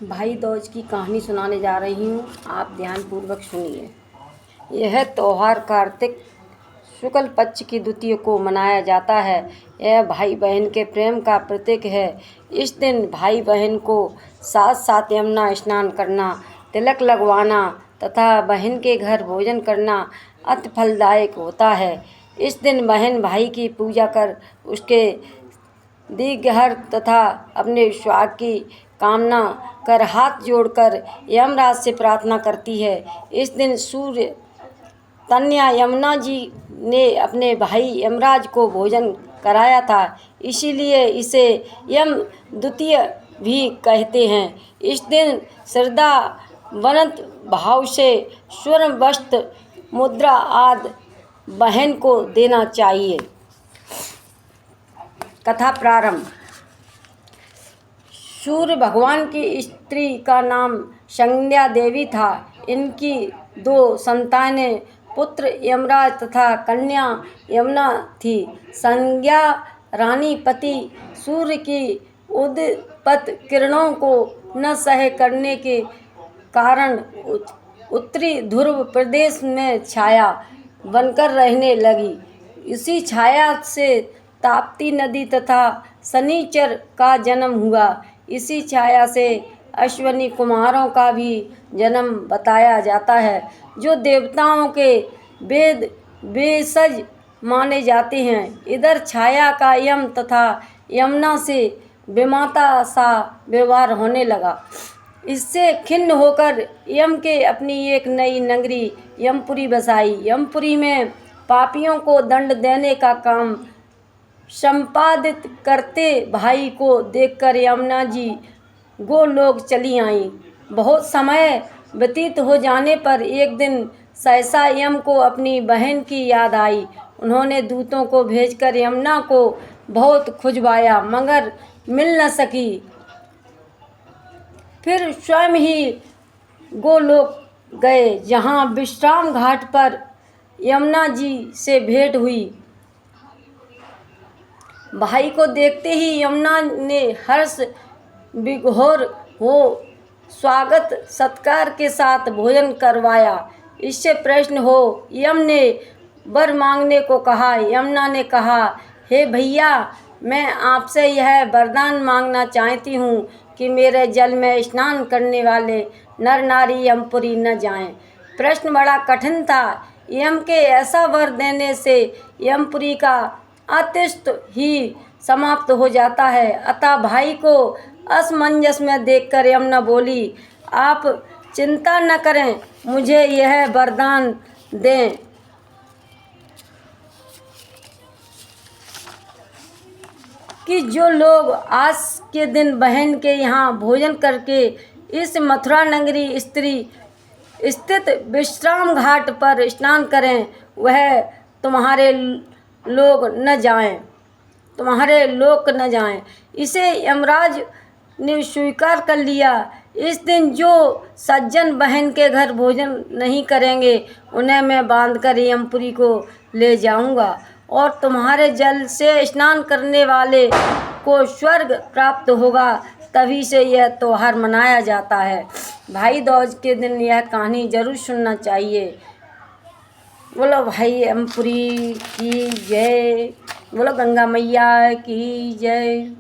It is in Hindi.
भाई दूज की कहानी सुनाने जा रही हूँ, आप ध्यानपूर्वक सुनिए। यह त्यौहार कार्तिक शुक्ल पक्ष की द्वितीया को मनाया जाता है। यह भाई बहन के प्रेम का प्रतीक है। इस दिन भाई बहन को साथ साथ यमुना स्नान करना, तिलक लगवाना तथा बहन के घर भोजन करना अति फलदायक होता है। इस दिन बहन भाई की पूजा कर उसके दीर्घायु तथा अपने सुहाग की कामना कर हाथ जोड़कर यमराज से प्रार्थना करती है। इस दिन सूर्य कन्या यमुना जी ने अपने भाई यमराज को भोजन कराया था, इसीलिए इसे यम द्वितीया भी कहते हैं। इस दिन श्रद्धावंत भाव से स्वर्ण वस्त्र, मुद्रा आदि बहन को देना चाहिए। कथा प्रारंभ। सूर्य भगवान की स्त्री का नाम संज्ञा देवी था। इनकी दो संतानें, पुत्र यमराज तथा कन्या यमुना थी। संज्ञा रानी पति सूर्य की उदीप्त किरणों को न सह करने के कारण उत्तरी ध्रुव प्रदेश में छाया बनकर रहने लगी। इसी छाया से ताप्ती नदी तथा शनिचर का जन्म हुआ। इसी छाया से अश्विनी कुमारों का भी जन्म बताया जाता है, जो देवताओं के वेद भेषज माने जाते हैं। इधर छाया का यम तथा यमुना से बेमाता सा व्यवहार होने लगा। इससे खिन्न होकर यम के अपनी एक नई नगरी यमपुरी बसाई। यमपुरी में पापियों को दंड देने का काम संपादित करते भाई को देखकर यमुना जी गोलोक चली आईं। बहुत समय व्यतीत हो जाने पर एक दिन सहसा यम को अपनी बहन की याद आई। उन्होंने दूतों को भेजकर यमुना को बहुत खुजवाया, मगर मिल न सकी। फिर स्वयं ही गोलोक गए, जहाँ विश्राम घाट पर यमुना जी से भेंट हुई। भाई को देखते ही यमुना ने हर्ष विभोर हो स्वागत सत्कार के साथ भोजन करवाया। इससे प्रसन्न हो यम ने वर मांगने को कहा। यमुना ने कहा, हे भैया, मैं आपसे यह वरदान मांगना चाहती हूँ कि मेरे जल में स्नान करने वाले नर नारी यमपुरी न जाएं। प्रश्न बड़ा कठिन था। यम के ऐसा वर देने से यमपुरी का अतिष्ठ ही समाप्त हो जाता है। अतः भाई को असमंजस में देखकर यमुना बोली, आप चिंता न करें, मुझे यह वरदान दें कि जो लोग आज के दिन बहन के यहाँ भोजन करके इस मथुरा नगरी स्थित विश्राम घाट पर स्नान करें, वह तुम्हारे लोक न जाएं। इसे यमराज ने स्वीकार कर लिया। इस दिन जो सज्जन बहन के घर भोजन नहीं करेंगे, उन्हें मैं बांधकर यमपुरी को ले जाऊंगा और तुम्हारे जल से स्नान करने वाले को स्वर्ग प्राप्त होगा। तभी से यह त्योहार मनाया जाता है। भाई दूज के दिन यह कहानी जरूर सुनना चाहिए। बोलो भाई यमपुरी की जय, बोलो गंगा मैया की जय।